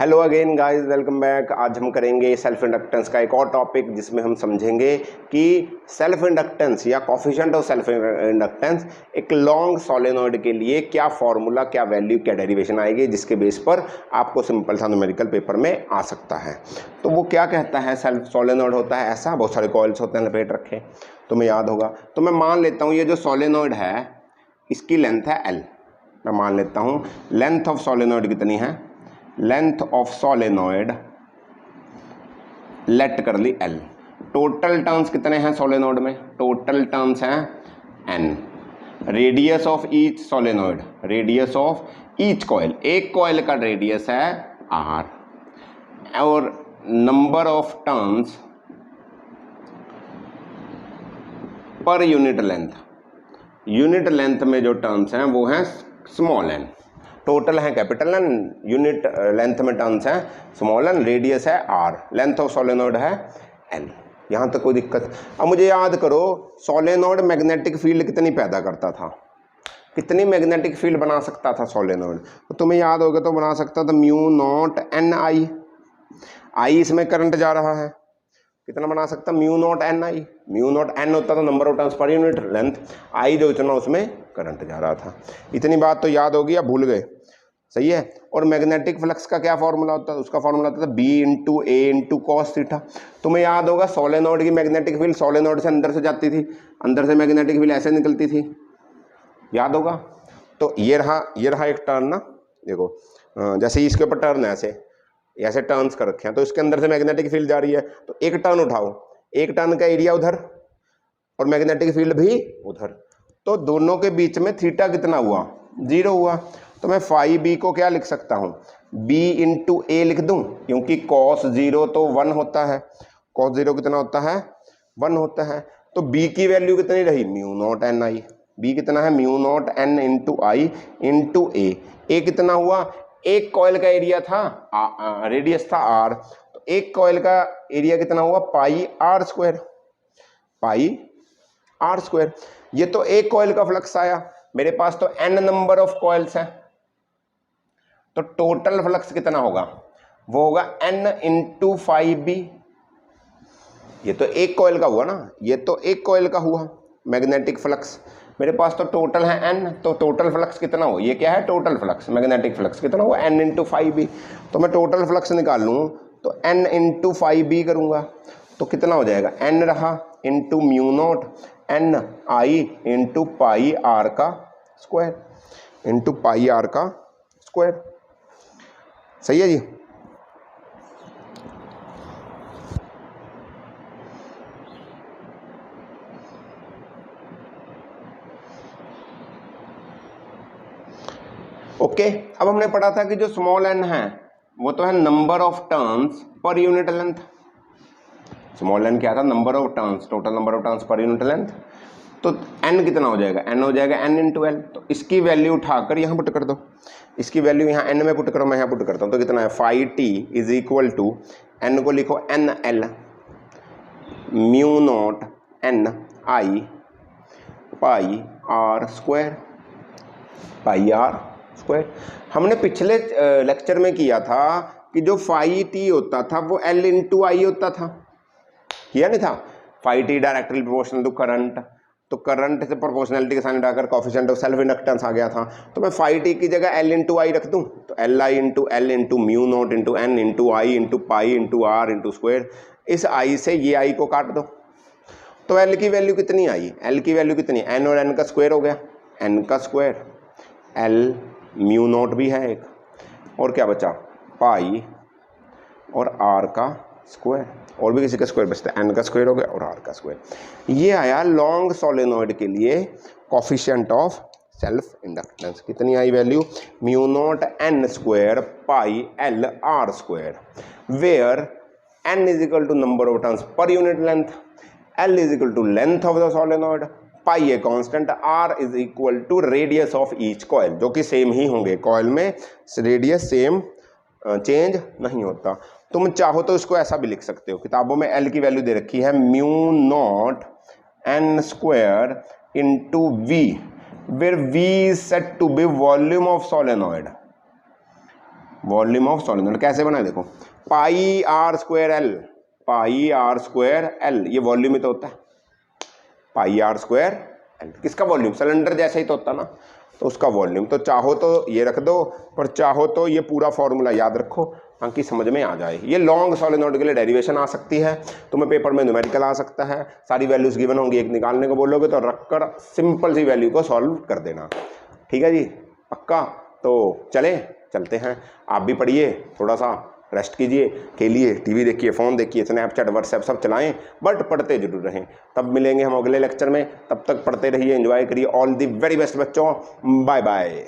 Hello again guys, welcome back. आज हम करेंगे सेल्फ इंडक्टेंस का एक और टॉपिक जिसमें हम समझेंगे कि सेल्फ इंडक्टेंस या कोफिशिएंट ऑफ सेल्फ इंडक्टेंस एक लॉन्ग सोलेनॉइड के लिए क्या फॉर्मूला, क्या वैल्यू, क्या डेरिवेशन आएगी जिसके बेस पर आपको सिंपल सा न्यूमेरिकल पेपर में आ सकता है। तो वो क्या कहता है, सेल्फ सोलेनॉइड होता है ऐसा, बहुत सारे कॉइल्स होते हैं लपेट रखे, तुम्हें याद होगा। तो मैं मान लेता हूँ ये जो सोलेनॉइड है इसकी लेंथ है L। मैं मान लेता हूँ लेंथ ऑफ सोलेनॉइड कितनी है, लेंथ ऑफ सोलेनॉइड लेट कर ली L। टोटल टर्न्स कितने हैं सोलेनॉइड में, टोटल टर्न्स हैं N। Radius of each solenoid, radius of each coil, एक कॉइल का रेडियस है R। और number of turns per unit length, unit length में जो टर्न्स हैं वो हैं स्मॉल n। टोटल है कैपिटल N, यूनिट लेंथ में टर्न्स हैं स्मॉल n, रेडियस है R, लेंथ ऑफ सोलेनॉइड है L। यहाँ तक कोई दिक्कत। अब मुझे याद करो सोलेनॉइड मैग्नेटिक फील्ड कितनी पैदा करता था, कितनी मैग्नेटिक फील्ड बना सकता था सोलेनॉइड। तो तुम्हें याद होगा तो बना सकता था mu not N I. I इसमें करंट जा रहा है, कितना बना सकता, mu not N I. Mu not N होता था number of turns per unit length, I जो इतना उसमें करंट जा रहा था। इतनी बात तो याद होगी, अब भूल गए, सही है। और मैग्नेटिक फ्लक्स का क्या फॉर्मूला होता है, उसका फॉर्मूला होता था बी इंटू ए इंटू कॉस थीटा। तुम्हें याद होगा सोलेनॉइड की मैग्नेटिक फील्ड सोलेनॉइड से अंदर से जाती थी, अंदर से मैग्नेटिक फील्ड ऐसे निकलती थी, याद होगा। तो ये रहा एक टर्न ना, देखो जैसे इसके ऊपर टर्न है, ऐसे टर्न्स कर रखे हैं, तो इसके अंदर से मैग्नेटिक फील्ड जा रही है। तो एक टर्न उठाओ, एक टर्न का एरिया उधर और मैग्नेटिक फील्ड भी उधर, तो दोनों के बीच में थीटा कितना हुआ, 0 हुआ। तो मैं फाई बी को क्या लिख सकता हूँ, b इंटू ए लिख दूँ, क्योंकि cos 0 तो 1 होता है, cos 0 कितना होता है, 1 होता है। तो b की वैल्यू कितनी रही, mu not N I. b कितना है, mu not N into I into A कितना हुआ, एक कॉइल का एरिया था, रेडियस था r, तो एक कॉइल का एरिया कितना हुआ, pi R square, pi R square. ये तो एक कॉइल का फ्लक्स आया, मेरे पास तो n नंबर ऑफ कॉइल्स हैं, तो टोटल फ्लक्स कितना होगा, वो होगा n इंटू फाइव बी। ये तो एक कॉइल का हुआ ना, ये तो एक कॉइल का हुआ मैग्नेटिक फ्लक्स, मेरे पास तो टोटल है n, तो टोटल फ्लक्स कितना हो, ये क्या है टोटल फ्लक्स, मैग्नेटिक फ्लक्स कितना हुआ, n इंटू फाइव बी। तो मैं टोटल फ्लक्स निकाल लूँ तो n इंटू फाइव बी करूँगा, तो कितना हो जाएगा, n रहा into mu not N I into pi R का स्क्वायर, इंटू पाई आर का स्क्वायर। सही है जी। ओके, अब हमने पढ़ा था कि जो स्मॉल n है वो तो है number of turns per unit length. Small n क्या था, number of turns, total number of turns per unit length. तो n कितना हो जाएगा, n हो जाएगा n इंटू एल। तो इसकी वैल्यू उठाकर यहाँ पुट कर दो, इसकी वैल्यू यहाँ n में पुट करो, मैं यहाँ पुट करता हूँ, तो कितना है, phi T is equal to n को लिखो n L mu not n I pi R square, pi R square. हमने पिछले लेक्चर में किया था कि जो फाई टी होता था वो l इंटू आई होता था, किया नहीं था। Phi T directly proportional to current, तो करंट से प्रोपोर्शनलिटी के साइन हटाकर कोफिशिएंट ऑफ सेल्फ इंडक्टेंस आ गया था। तो मैं फाई टी की जगह एल इंटू आई रख दूं, तो L I into L into mu not into N into I into pi into R into square. इस आई से ये आई को काट दो, तो एल की वैल्यू कितनी आई, एल की वैल्यू कितनी, एन और एन का स्क्वायर हो गया, एन का स्क्वायर, एल म्यू नॉट भी है एक, और क्या बचा, पाई और आर का स्क्वायर, और भी किसी का स्क्वायर बचता है, एन का स्क्वायर हो गया और आर का स्क्वायर। ये आया लॉन्ग सोलेनॉइड के लिए कोफिशिएंट ऑफ सेल्फ इंडक्टेंस। कितनी आई value, mu not N square pi L R square, where N is equal to number of turns per unit length, L is equal to length of the solenoid, pi a constant, R is equal to radius of each coil, जो कि same ही होंगे, coil में radius same change नहीं होता। तुम चाहो तो इसको ऐसा भी लिख सकते हो, किताबों में एल की वैल्यू दे रखी है mu not N square into V, where V is said to be volume of solenoid, volume of solenoid कैसे बनाए देखो, pi R square L, pi R square L, ये वॉल्यूम ही तो होता है, पाई आर स्क्वायर एल, किसका volume, cylinder जैसा ही तो होता ना, तो उसका वॉल्यूम। तो चाहो तो ये रख दो, पर चाहो तो ये पूरा फॉर्मूला याद रखो ताकि समझ में आ जाए। ये लॉन्ग सॉलिनॉइड के लिए डेरिवेशन आ सकती है, तुम्हें पेपर में न्यूमेरिकल आ सकता है, सारी वैल्यूज गिवन होंगी, एक निकालने को बोलोगे तो रखकर सिंपल सी वैल्यू को सॉल्व कर देना। ठीक है जी, पक्का। तो चलते हैं, आप भी पढ़िए, थोड़ा सा रेस्ट कीजिए, खेलिए, टीवी देखिए, फ़ोन देखिए, स्नैपचैट व्हाट्सएप सब चलाएं, बट पढ़ते जरूर रहें। तब मिलेंगे हम अगले लेक्चर में, तब तक पढ़ते रहिए, एंजॉय करिए। ऑल द वेरी बेस्ट बच्चों, बाय बाय।